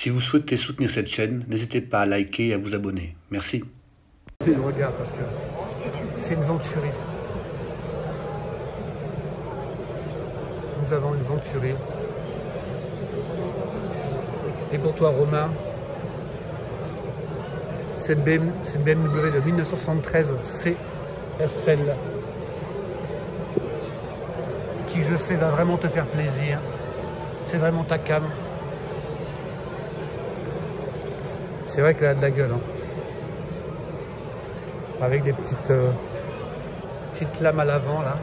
Si vous souhaitez soutenir cette chaîne, n'hésitez pas à liker et à vous abonner. Merci. Je regarde parce que c'est une Venturi. Nous avons une Venturi. Et pour toi, Romain, cette BMW de 1973 CSL qui, je sais, va vraiment te faire plaisir. C'est vraiment ta cam. C'est vrai qu'elle a de la gueule, hein. Avec des petites lames à l'avant là.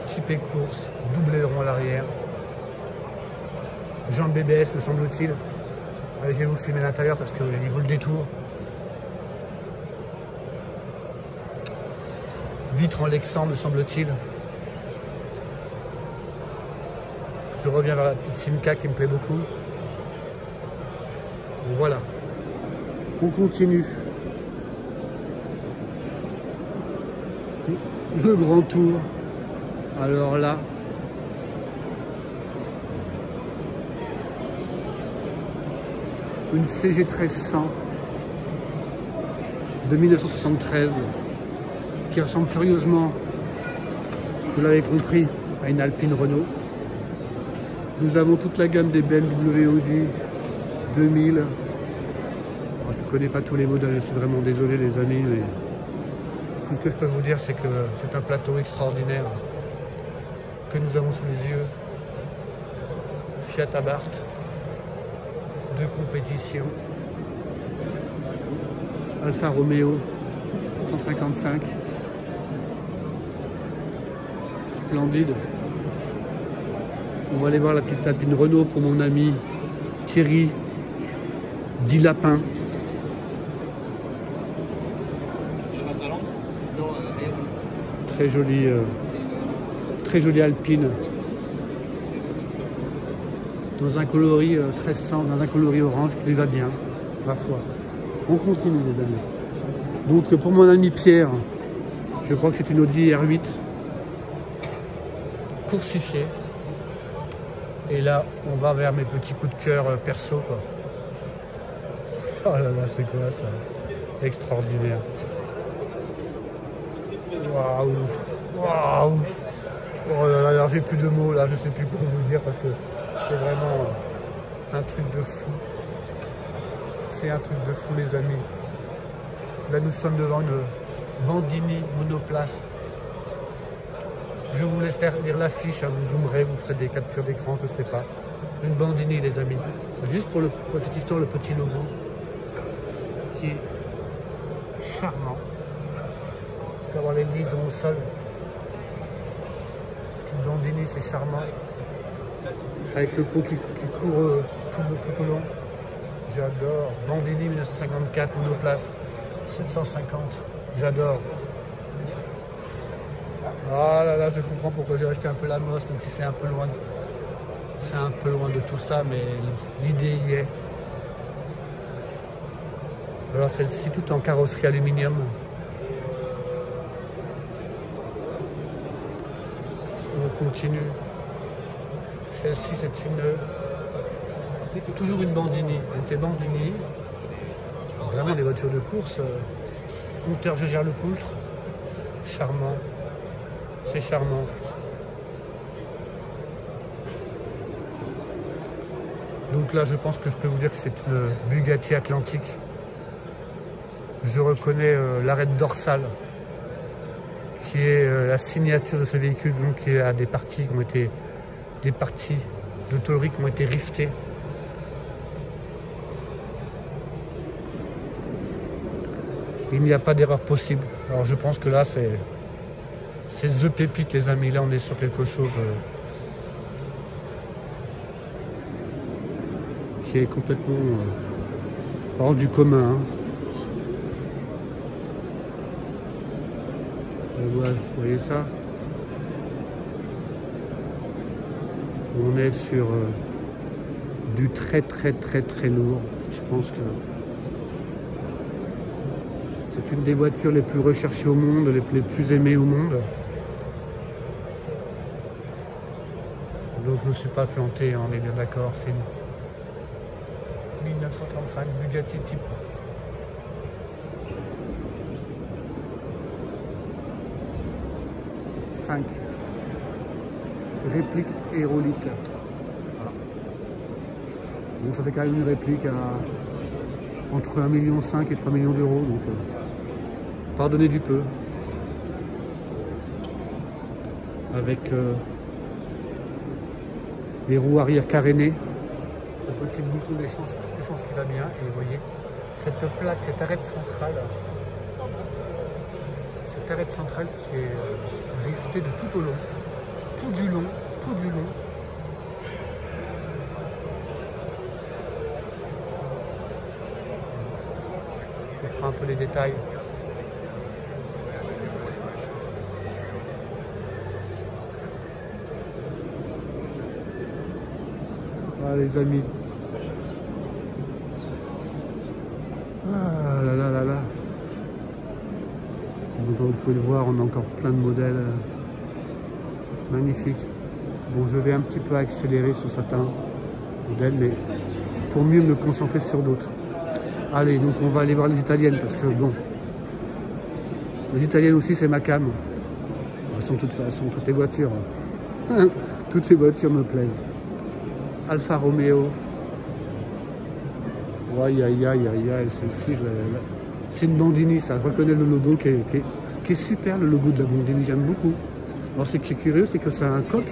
Type course, double aileron à l'arrière. Jambes BBS me semble-t-il. Allez, je vais vous filmer l'intérieur parce qu'il vaut le détour. Vitre en Lexan me semble-t-il. Je reviens vers la petite Simca qui me plaît beaucoup. Voilà. On continue. Le grand tour. Alors là, une CG 1300 de 1973 qui ressemble furieusement, vous l'avez compris, à une Alpine Renault. Nous avons toute la gamme des BMW Audi 2000. Alors, je ne connais pas tous les modèles, je suis vraiment désolé les amis, mais tout ce que je peux vous dire, c'est que c'est un plateau extraordinaire que nous avons sous les yeux. Fiat Abarth de compétition, Alfa Romeo 155, splendide. On va aller voir la petite Alpine Renault pour mon ami Thierry dit Lapin. Très jolie Alpine. Dans un coloris 1300, dans un coloris orange qui lui va bien, ma foi. On continue les amis. Donc pour mon ami Pierre, je crois que c'est une Audi R8 coursifiée. Et là, on va vers mes petits coups de cœur perso, quoi. Oh là là, c'est quoi ça? Extraordinaire. Waouh! Waouh! Oh là là, j'ai plus de mots là, je sais plus quoi vous dire parce que c'est vraiment un truc de fou. C'est un truc de fou les amis. Là nous sommes devant une Bandini monoplace. Je vous laisse lire l'affiche, hein, vous zoomerez, vous ferez des captures d'écran, je sais pas. Une Bandini les amis. Juste pour la petite histoire, le petit logo qui est charmant. Il faut avoir les liaisons au sol. Petite Bandini, c'est charmant. Avec le pot qui court tout au long. J'adore. Bandini 1954, monoplace 750. J'adore. Ah là là, je comprends pourquoi j'ai acheté un peu la Moss, même si c'est un peu loin de tout ça, mais l'idée y est. Alors celle-ci, tout en carrosserie aluminium. On continue. Celle-ci, c'est toujours une Bandini. Elle était Bandini. Vraiment des voitures de course. Compteur, je gère le coultre. Charmant. C'est charmant. Donc là, je pense que je peux vous dire que c'est une Bugatti Atlantique. Je reconnais l'arête dorsale, qui est la signature de ce véhicule, donc qui a des parties qui ont été de tôlerie qui ont été riftées. Il n'y a pas d'erreur possible. Alors je pense que là c'est The Pépite les amis, là on est sur quelque chose qui est complètement hors du commun. Hein. Voilà, vous voyez ça? On est sur du très lourd. Je pense que c'est une des voitures les plus recherchées au monde, les plus aimées au monde. Donc je ne me suis pas planté, on est bien d'accord, c'est 1935 Bugatti type. Réplique aérolite. Voilà. Donc ça fait quand même une réplique à entre 1,5 million et 3 millions d'euros. Donc pardonnez du peu. Avec les roues arrière carénées, le petit bouchon d'essence qui va bien. Et vous voyez cette plaque, cette arête centrale qui est rivetée de tout au long. Tout du long. Je prends un peu les détails. Voilà les amis. Ah là là là là. Donc comme vous pouvez le voir, on a encore plein de modèles. Magnifique. Bon, je vais un petit peu accélérer sur certains modèles, mais pour mieux me concentrer sur d'autres. Allez, donc on va aller voir les italiennes, parce que bon, les italiennes aussi c'est ma cam. Elles sont toutes les voitures. Toutes les voitures me plaisent. Alfa Romeo. Aïe aïe aïe aïe aïe, celle-ci, c'est une Bandini, ça. Je reconnais le logo qui est super, le logo de la Bandini, j'aime beaucoup. Alors ce qui est curieux, c'est que c'est un coq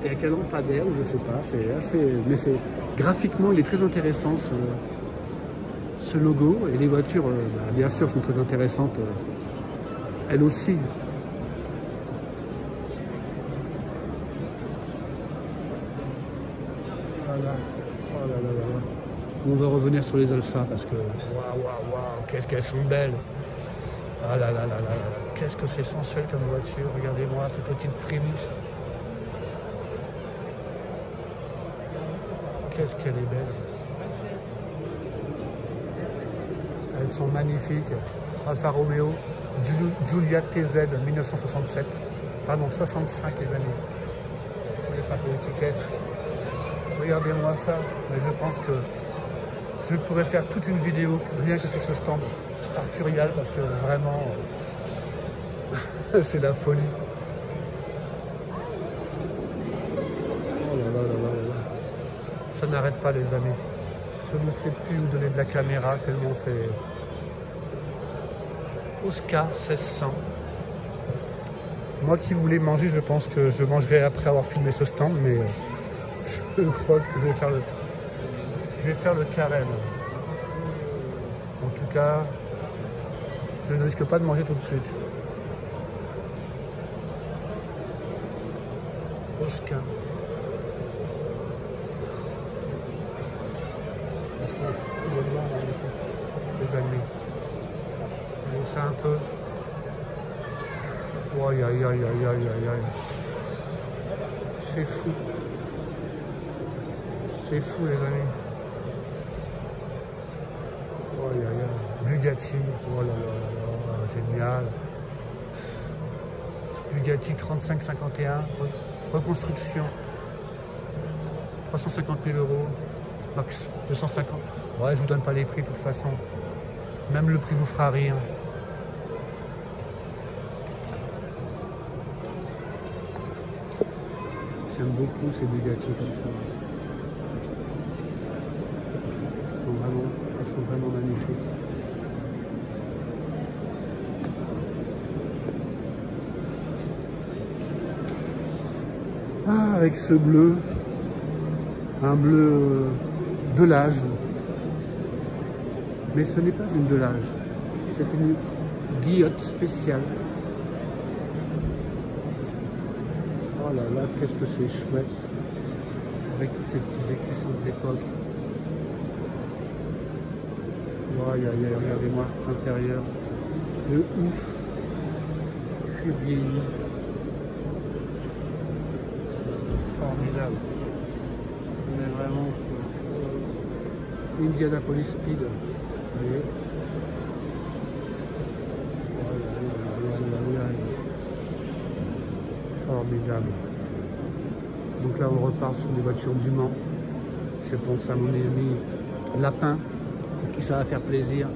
et avec un lampadaire, ou je sais pas, c'est assez, mais c'est graphiquement il est très intéressant ce logo, et les voitures bien sûr sont très intéressantes elles aussi. Voilà. Oh là là là là. On va revenir sur les Alphas parce que waouh, qu'est-ce qu'elles sont belles. Ah là là là là là, qu'est-ce que c'est sensuel comme voiture, regardez-moi cette petite frémisse. Qu'est-ce qu'elle est belle. Elles sont magnifiques. Alfa Romeo, Giulia TZ 1967. Pardon, 65 les amis. Je laisse un peu l'étiquette. Regardez-moi ça. Mais je pense que je pourrais faire toute une vidéo rien que sur ce stand Arcurial parce que vraiment c'est la folie. Oh là là là là là. Ça n'arrête pas les amis. Je ne sais plus où donner de la caméra tellement c'est Oscar 1600. Moi qui voulais manger, je pense que je mangerai après avoir filmé ce stand, mais je crois que je vais faire le carême. En tout cas, je ne risque pas de manger tout de suite. Oscar. Les amis. C'est un peu. Aïe aïe aïe aïe aïe aïe aïe. C'est fou. C'est fou les amis. Aïe aïe aïe. Bugatti. Oh là là là là. Génial. Bugatti 3551. Reconstruction. 350 000 €. Max 250. Ouais, je vous donne pas les prix de toute façon. Même le prix vous fera rire. J'aime beaucoup ces Bugatti comme ça. Elles sont vraiment magnifiques. Ah, avec ce bleu, un bleu de l'âge. Mais ce n'est pas une de l'âge, c'est une guillotte spéciale. Oh là là, qu'est-ce que c'est chouette, avec tous ces petits écussons de l'époque. Aïe aïe aïe, regardez-moi cet intérieur, de ouf, je suis vieilli. Formidable. On est vraiment sur Indianapolis Speed. Vous voyez. Formidable. Donc là, on repart sur des voitures du Mans. Je pense à mon ami Lapin, à qui ça va faire plaisir.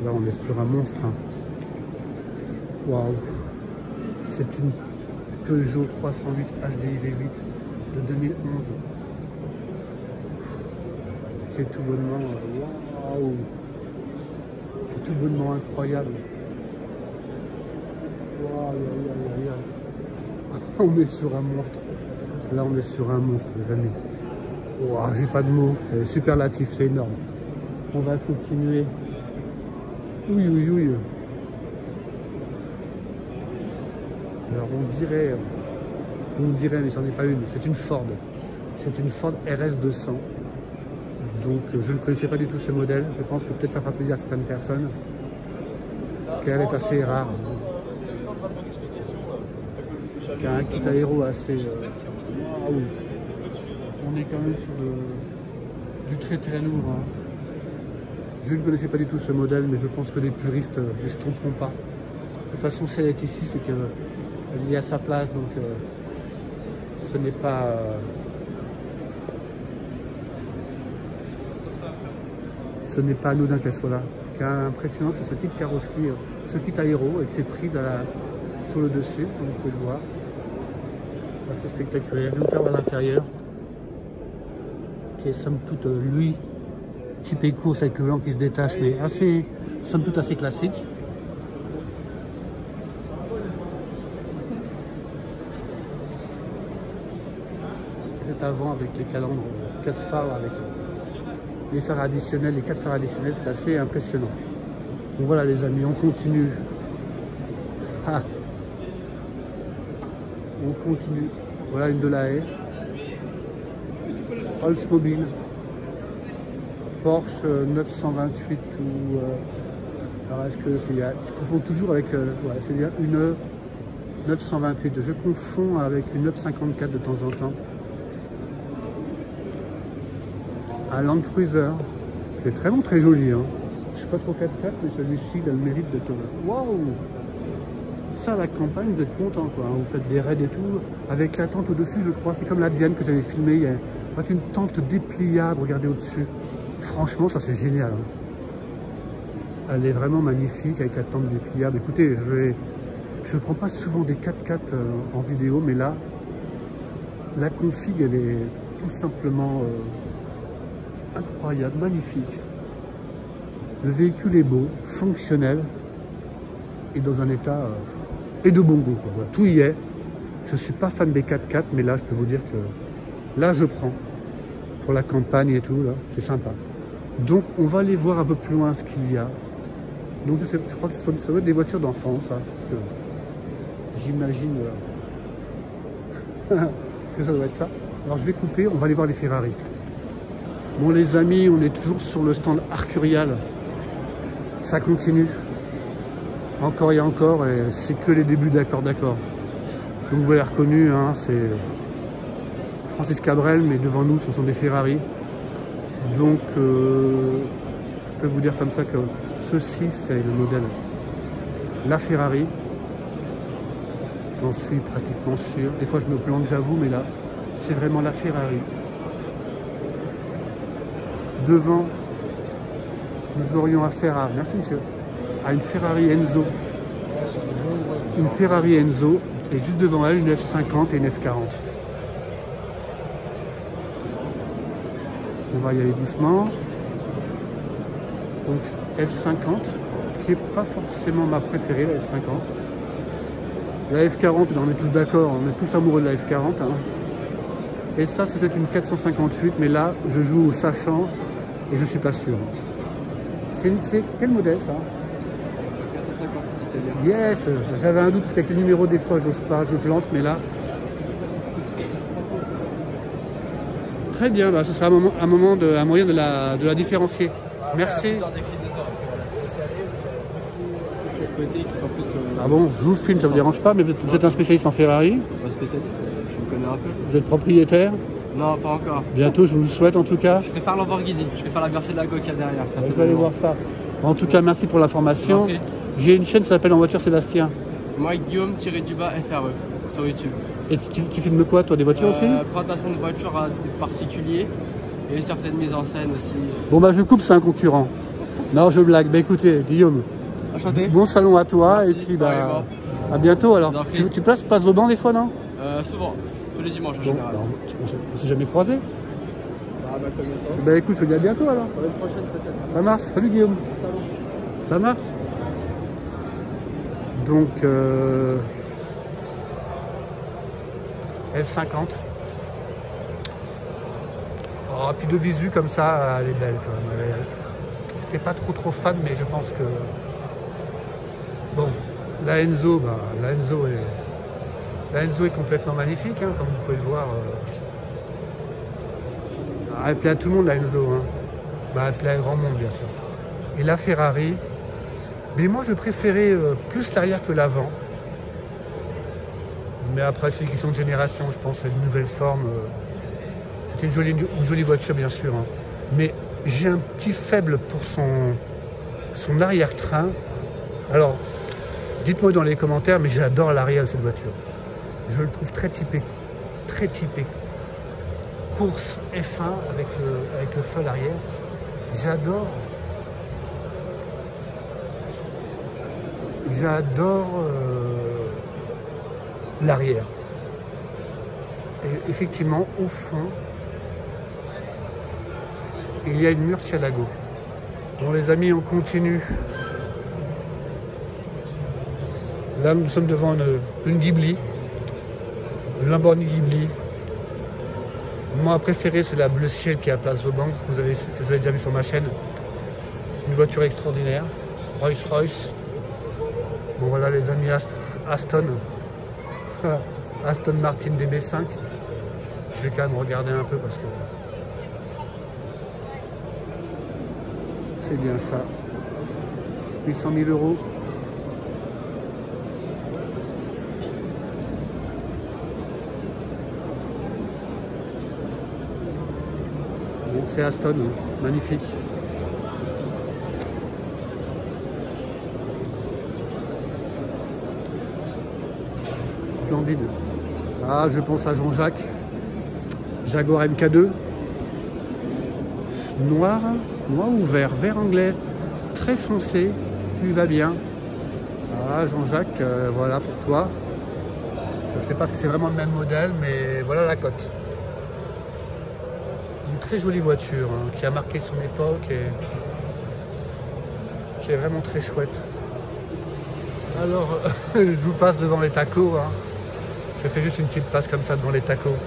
Là, on est sur un monstre. Hein. Waouh! C'est une Peugeot 308 HDI V8 de 2011. Qui est tout bonnement. Waouh! C'est tout bonnement incroyable. Waouh! On est sur un monstre. Là, on est sur un monstre, les amis. Waouh! J'ai pas de mots. C'est superlatif, c'est énorme. On va continuer. Oui, oui, oui. Alors on dirait, mais c'en est pas une, c'est une Ford. C'est une Ford RS 200. Donc je ne connaissais pas du tout ce modèle. Je pense que peut-être ça fera plaisir à certaines personnes. Qu'elle est assez rare. Qui a un kit aéro assez... Waouh. On est quand même sur du très très lourd. Hein. Je ne connaissais pas du tout ce modèle, mais je pense que les puristes ne se tromperont pas. De toute façon, si elle est ici, c'est qu'elle y a sa place, donc ce n'est pas... ce n'est pas anodin qu'elle soit là. Ce qui est impressionnant, c'est ce kit carrosserie, ce kit aéro, avec ses prises sur le dessus, comme vous pouvez le voir. Assez spectaculaire. Je vais vous faire voir l'intérieur, qui est somme toute, lui, type course avec le blanc qui se détache, mais assez, somme toute assez classique. Cet avant avec les calandres, 4 phares avec les phares additionnels, les 4 phares additionnels, c'est assez impressionnant. Donc voilà les amis, on continue. Ah. On continue. Voilà une de la haie. Oldsmobile. Porsche 928 ou... alors est-ce qu'il y a... Je confonds toujours avec... ouais, c'est bien une 928. Je confonds avec une 954 de temps en temps. Un Land Cruiser. C'est très bon, très joli. Hein. Je ne suis pas trop 4x4, mais celui-ci, il a le mérite de tout. Waouh! Ça, la campagne, vous êtes content, quoi. Vous faites des raids et tout. Avec la tente au-dessus, je crois. C'est comme la Diane que j'avais filmée. Il y a une tente dépliable, regardez au-dessus. Franchement, ça c'est génial. Hein. Elle est vraiment magnifique avec la tente dépliable. Écoutez, je ne prends pas souvent des 4x4 en vidéo, mais là, la config, elle est tout simplement incroyable, magnifique. Le véhicule est beau, fonctionnel et dans un état et de bon goût. Quoi. Voilà, tout y est. Je ne suis pas fan des 4x4, mais là, je peux vous dire que là, je prends. Pour la campagne et tout, là, c'est sympa. Donc, on va aller voir un peu plus loin ce qu'il y a. Donc, je crois que ça doit être des voitures d'enfants, ça. Parce que j'imagine que ça doit être ça. Alors, je vais couper, on va aller voir les Ferrari. Bon, les amis, on est toujours sur le stand Arcurial. Ça continue. Encore et encore, et c'est que les débuts d'accord. Donc, vous l'avez reconnu, hein, c'est Francis Cabrel, mais devant nous, ce sont des Ferrari. Donc, je peux vous dire comme ça que ceci, c'est le modèle la Ferrari. J'en suis pratiquement sûr. Des fois, je me plante, j'avoue, mais là, c'est vraiment la Ferrari. Devant, nous aurions affaire à, merci monsieur, à une Ferrari Enzo. Une Ferrari Enzo, et juste devant elle, une F50 et une F40. On va y aller doucement. Donc F50, qui n'est pas forcément ma préférée, la F50. La F40, on est tous d'accord, on est tous amoureux de la F40. Hein. Et ça, c'est peut-être une 458, mais là, je joue au sachant et je suis pas sûr. C'est quel modèle ça? 458 italien. Yes, j'avais un doute parce qu'avec le numéro des fois, j'ose pas, je me plante, mais là. Très bien, bah, ce sera un moyen de la différencier. Merci. Ah bon, je vous filme, ça vous dérange pas, mais vous êtes un spécialiste en Ferrari? Un spécialiste, je me connais un peu. Vous êtes propriétaire? Non, pas encore. Bientôt, je vous le souhaite en tout cas. Je vais faire Lamborghini, je vais faire la Mercedes Lago qu'il y a derrière. Vous allez voir ça. En tout cas, merci pour l'information. J'ai une chaîne qui s'appelle En Voiture Sébastien. Moi, Guillaume-FRE sur YouTube. Et tu filmes quoi, toi, des voitures aussi? Présentation de voitures à des particuliers et certaines mises en scène aussi. Bon, bah, je coupe, c'est un concurrent. Non, je blague. Bah, écoutez, Guillaume, Enchanté. bon salon à toi. Merci, et puis, bah, à bientôt alors. Tu passes Vauban des fois, non? Souvent, tous les dimanches en bon, général. On s'est jamais croisé. Ah, ma connaissance. Bah, écoute, je te dis à bientôt alors. La semaine prochaine, peut-être. Ça marche. Salut, Guillaume. Ça marche. Donc, F50. Oh, puis de visu comme ça, elle est belle quand même. C'était pas trop fan, mais je pense que... Bon, la Enzo, bah, la Enzo est complètement magnifique, hein, comme vous pouvez le voir. Elle plaît à tout le monde, la Enzo. Hein. Bah, elle plaît à grand monde, bien sûr. Et la Ferrari, mais moi je préférais plus l'arrière que l'avant. Mais après, c'est une question de génération, je pense, c'est une nouvelle forme. C'était une jolie voiture, bien sûr. Hein. Mais j'ai un petit faible pour son arrière-train. Alors, dites-moi dans les commentaires, mais j'adore l'arrière de cette voiture. Je le trouve très typé. Très typé. Course F1 avec le feu arrière. J'adore. J'adore l'arrière. Et effectivement, au fond, il y a une Murcielago. Bon les amis, on continue. Là, nous sommes devant une Ghibli, une Lamborghini Ghibli. Moi préféré, c'est la Bleu Ciel qui est à Place Vauban, que vous avez déjà vu sur ma chaîne. Une voiture extraordinaire, Rolls-Royce. Bon voilà les amis, Aston Martin DB5. Je vais quand même regarder un peu parce que c'est bien ça. 800 000 €. Bon, c'est Aston, hein. Magnifique. Splendide. Ah, je pense à Jean-Jacques. Jaguar MK2. Noir ou vert? Vert anglais. Très foncé. Lui va bien. Ah, Jean-Jacques, voilà pour toi. Je ne sais pas si c'est vraiment le même modèle, mais voilà la cote. Une très jolie voiture hein, qui a marqué son époque et qui est vraiment très chouette. Alors, je vous passe devant les tacos. Hein. Je fais juste une petite passe comme ça devant les tacos.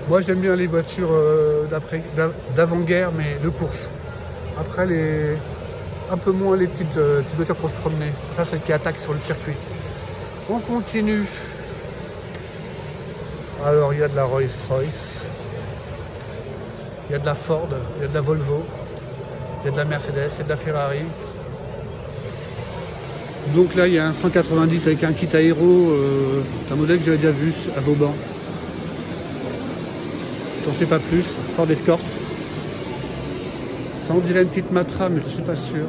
Moi, j'aime bien les voitures d'avant-guerre, mais de course. Après, un peu moins les petites voitures pour se promener. Ça, celles qui attaquent sur le circuit. On continue. Alors, il y a de la Rolls-Royce. Il y a de la Ford. Il y a de la Volvo. Il y a de la Mercedes. Il y a de la Ferrari. Donc là, il y a un 190 avec un kit aéro. C'est un modèle que j'avais déjà vu à Vauban. J'en sais pas plus. Ford Escort. Ça, on dirait une petite Matra, mais je ne suis pas sûr.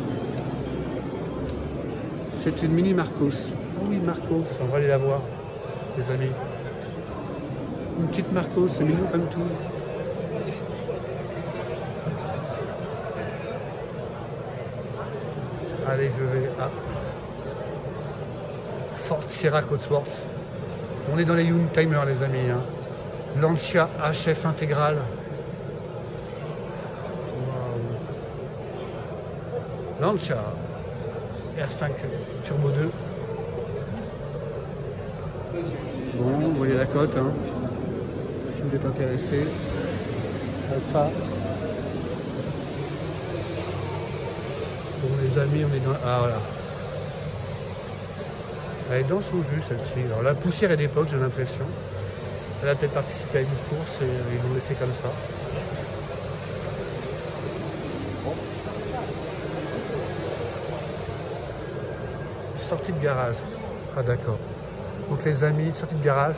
C'est une mini Marcos. Oh oui, Marcos, on va aller la voir, les amis. Une petite Marcos, c'est mignon comme tout. Allez, je vais à Ford Sierra Cosworth. On est dans les Youngtimers, les amis. Hein. Lancia HF intégrale. Wow. Lancia R5 Turbo 2. Bon, vous voyez la cote. Hein. Si vous êtes intéressé. Alpha. Bon, les amis, on est dans... Ah, voilà. Elle est dans son jus, celle-ci. Alors, la poussière est d'époque, j'ai l'impression. Elle a peut-être participé à une course et ils l'ont laissé comme ça. Sortie de garage. Ah d'accord. Donc les amis, sortie de garage,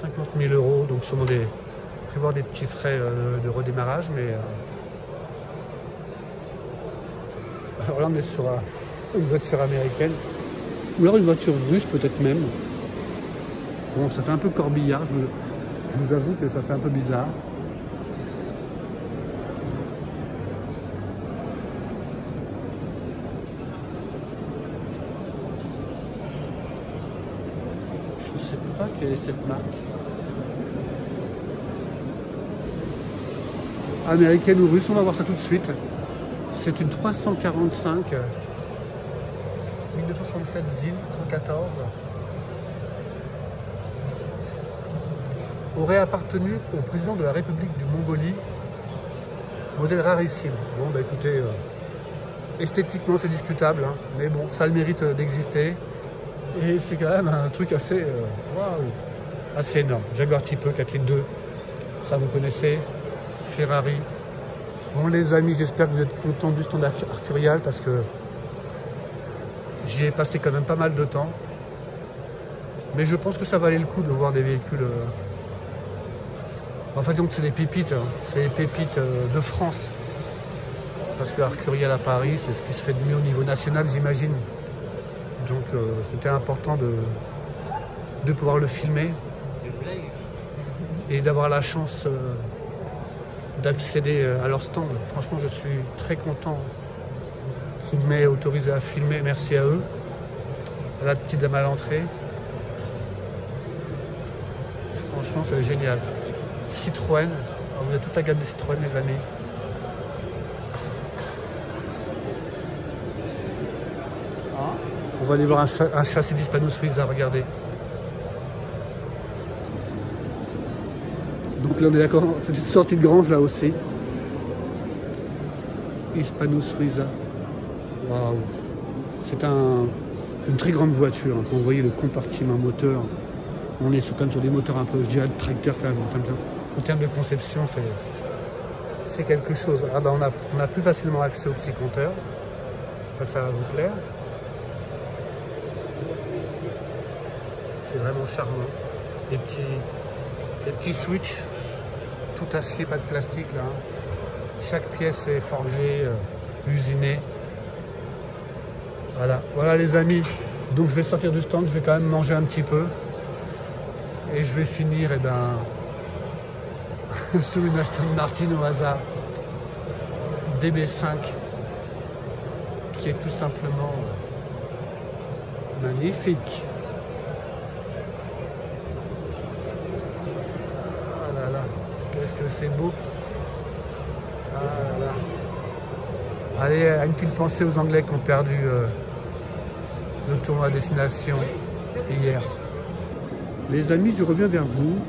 50 000 €. Donc sûrement prévoir des petits frais de redémarrage, mais Alors là, on est sur une voiture américaine, ou alors une voiture russe peut-être même. Bon, ça fait un peu corbillard, je vous avoue que ça fait un peu bizarre. Je sais pas quelle est cette marque. Américaine ou russe, on va voir ça tout de suite. C'est une 345 1967 ZIL 114. Aurait appartenu au président de la République du Mongolie. Modèle rarissime. Bon, bah écoutez, esthétiquement c'est discutable, hein, mais bon, ça a le mérite d'exister. Et c'est quand même un truc assez, waouh, assez énorme. Jaguar Type 4 litres 2, ça vous connaissez. Ferrari. Bon les amis, j'espère que vous êtes contents du stand Arcurial parce que j'y ai passé quand même pas mal de temps. Mais je pense que ça valait le coup de voir des véhicules. En fait, donc c'est des pépites, hein. C'est des pépites de France. Parce que Arcurial à Paris, c'est ce qui se fait de mieux au niveau national, j'imagine. Donc c'était important de pouvoir le filmer et d'avoir la chance d'accéder à leur stand. Franchement, je suis très content qu'ils m'aient autorisé à filmer. Merci à eux. À la petite dame à l'entrée. Franchement, c'est génial. Citroën. Alors, vous avez toute la gamme de Citroën, les amis. On va aller voir un châssis d'Hispano-Suiza, regardez. Donc là on est d'accord, c'est une sortie de grange là aussi. Hispano-Suiza. Waouh. C'est une très grande voiture. Quand vous voyez le compartiment moteur, on est quand même sur des moteurs un peu, je dirais, de tracteur quand même. En termes de conception, c'est quelque chose. Ah bah on a plus facilement accès au petit compteur. J'espère que ça va vous plaire. C'est vraiment charmant. Les petits switches. Tout acier, pas de plastique là. Chaque pièce est forgée, usinée. Voilà les amis. Donc je vais sortir du stand, je vais quand même manger un petit peu. Et je vais finir sur une Aston Martin au hasard. DB5. Qui est tout simplement magnifique. Qu'est-ce que c'est beau. Ah là là. Allez, une petite pensée aux Anglais qui ont perdu le tournoi à destination hier. Les amis, je reviens vers vous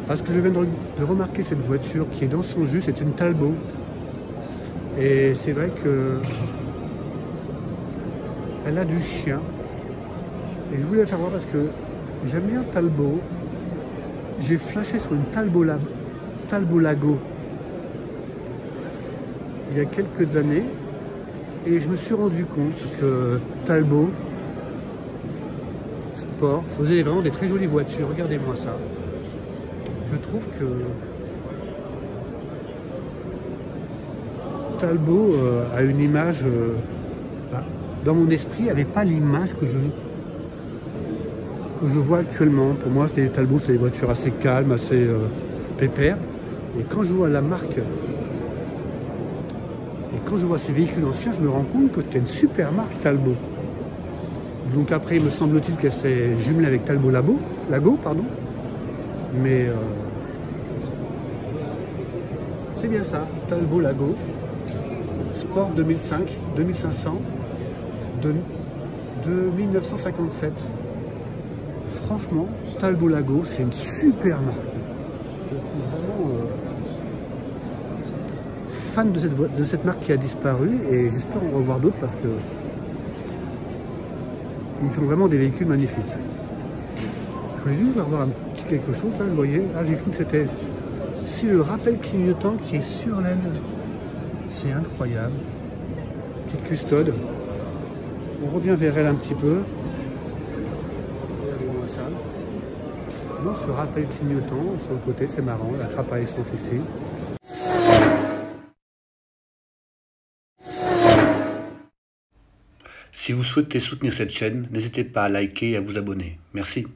parce que je viens de remarquer cette voiture qui est dans son jus, c'est une Talbot. Et c'est vrai que elle a du chien. Et je voulais la faire voir parce que j'aime bien Talbot. J'ai flashé sur une Talbot Lago il y a quelques années et je me suis rendu compte que Talbot Sport faisait vraiment des très jolies voitures. Regardez-moi ça. Je trouve que Talbot a une image, dans mon esprit, n'avait pas l'image que je vois actuellement. Pour moi, les Talbot, c'est des voitures assez calmes, assez pépères. Et quand je vois la marque, et quand je vois ces véhicules anciens, je me rends compte que c'était une super marque Talbot. Donc après, il me semble-t-il qu'elle s'est jumelée avec Talbot Lago, pardon. Mais c'est bien ça, Talbot Lago. Sport 2005, 2500, de 1957. Franchement, Talbot Lago, c'est une super marque. Je suis vraiment fan de cette marque qui a disparu et j'espère en revoir d'autres parce que ils font vraiment des véhicules magnifiques. Je voulais juste avoir un petit quelque chose là, vous voyez. Ah, j'ai cru que c'était le rappel clignotant qui est sur l'aile. C'est incroyable. Petite custode. On revient vers elle un petit peu. Regardez-moi ça. Non, ce rappel clignotant sur le côté, c'est marrant. La trappe à essence ici. Si vous souhaitez soutenir cette chaîne, n'hésitez pas à liker et à vous abonner. Merci.